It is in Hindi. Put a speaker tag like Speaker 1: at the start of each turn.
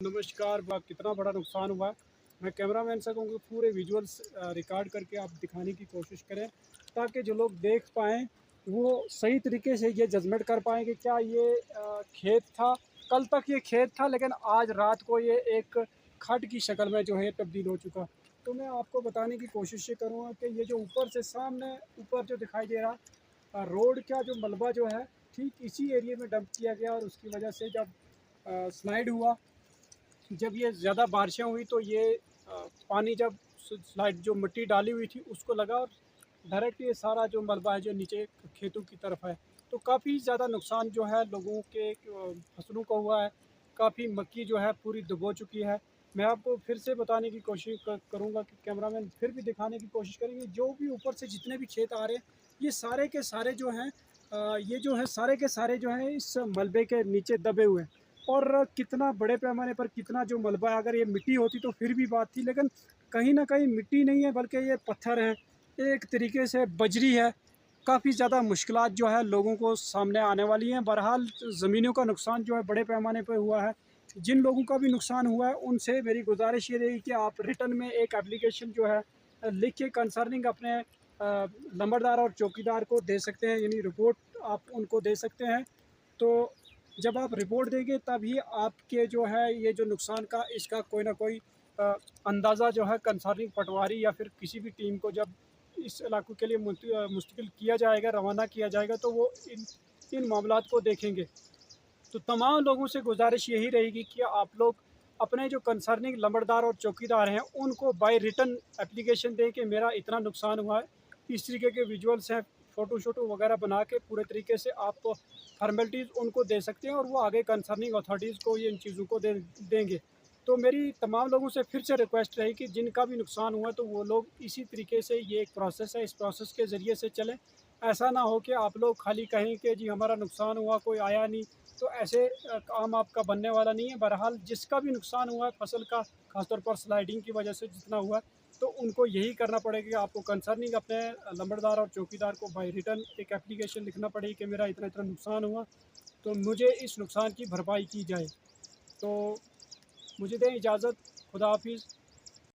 Speaker 1: नमस्कार। कितना बड़ा नुकसान हुआ है। मैं कैमरामैन से कहूँगा पूरे विजुअल्स रिकॉर्ड करके आप दिखाने की कोशिश करें, ताकि जो लोग देख पाएँ वो सही तरीके से ये जजमेंट कर पाएँ कि क्या ये खेत था। कल तक ये खेत था, लेकिन आज रात को ये एक खड्ड की शक्ल में जो है तब्दील हो चुका। तो मैं आपको बताने की कोशिश ये करूँगा कि ये जो ऊपर से सामने ऊपर जो दिखाई दे रहा रोड का जो मलबा जो है, ठीक इसी एरिया में डंप किया गया और उसकी वजह से जब स्लाइड हुआ, जब ये ज़्यादा बारिशें हुई तो ये पानी जब स्लाइड जो मिट्टी डाली हुई थी उसको लगा और डायरेक्ट ये सारा जो मलबा है जो नीचे खेतों की तरफ है, तो काफ़ी ज़्यादा नुकसान जो है लोगों के फसलों को हुआ है। काफ़ी मक्की जो है पूरी डुबो चुकी है। मैं आपको फिर से बताने की कोशिश करूँगा कि कैमरामैन फिर भी दिखाने की कोशिश करेंगे। जो भी ऊपर से जितने भी खेत आ रहे हैं, ये सारे के सारे जो हैं ये जो है सारे के सारे जो हैं इस मलबे के नीचे दबे हुए हैं। और कितना बड़े पैमाने पर कितना जो मलबा है, अगर ये मिट्टी होती तो फिर भी बात थी, लेकिन कहीं न कहीं मिट्टी नहीं है बल्कि ये पत्थर हैं, एक तरीके से बजरी है। काफ़ी ज़्यादा मुश्किलात जो है लोगों को सामने आने वाली हैं। बहरहाल ज़मीनों का नुकसान जो है बड़े पैमाने पे हुआ है। जिन लोगों का भी नुकसान हुआ है उनसे मेरी गुज़ारिश ये रहेगी कि आप रिटन में एक एप्लीकेशन जो है लिख के कंसर्निंग अपने नंबरदार और चौकीदार को दे सकते हैं, यानी रिपोर्ट आप उनको दे सकते हैं। तो जब आप रिपोर्ट देंगे तभी आपके जो है ये जो नुकसान का इसका कोई ना कोई अंदाज़ा जो है कंसर्निंग पटवारी या फिर किसी भी टीम को जब इस इलाकों के लिए मुस्तकिल किया जाएगा, रवाना किया जाएगा, तो वो इन इन मामलात को देखेंगे। तो तमाम लोगों से गुजारिश यही रहेगी कि आप लोग अपने जो कंसर्निंग लंबड़दार और चौकीदार हैं उनको बाय रिटन एप्लीकेशन दें कि मेरा इतना नुकसान हुआ है। इस तरीके के विजुअल्स हैं, फ़ोटो शोटो वगैरह बना के पूरे तरीके से आप फॉर्मेलिटीज़ उनको दे सकते हैं और वो आगे कंसर्निंग अथॉरिटीज़ को ये इन चीज़ों को देंगे। तो मेरी तमाम लोगों से फिर से रिक्वेस्ट रही कि जिनका भी नुकसान हुआ तो वो लोग इसी तरीके से, ये एक प्रोसेस है, इस प्रोसेस के ज़रिए से चलें। ऐसा ना हो कि आप लोग खाली कहें कि जी हमारा नुकसान हुआ, कोई आया नहीं। तो ऐसे काम आपका बनने वाला नहीं है। बहरहाल जिसका भी नुकसान हुआ है फसल का, ख़ासतौर पर स्लाइडिंग की वजह से जितना हुआ है, तो उनको यही करना पड़ेगा कि आपको कंसर्निंग अपने लंबड़दार और चौकीदार को बाय रिटन एक एप्लीकेशन लिखना पड़ेगी कि मेरा इतना इतना नुकसान हुआ, तो मुझे इस नुकसान की भरपाई की जाए। तो मुझे दें इजाज़त। खुदा हाफिज़।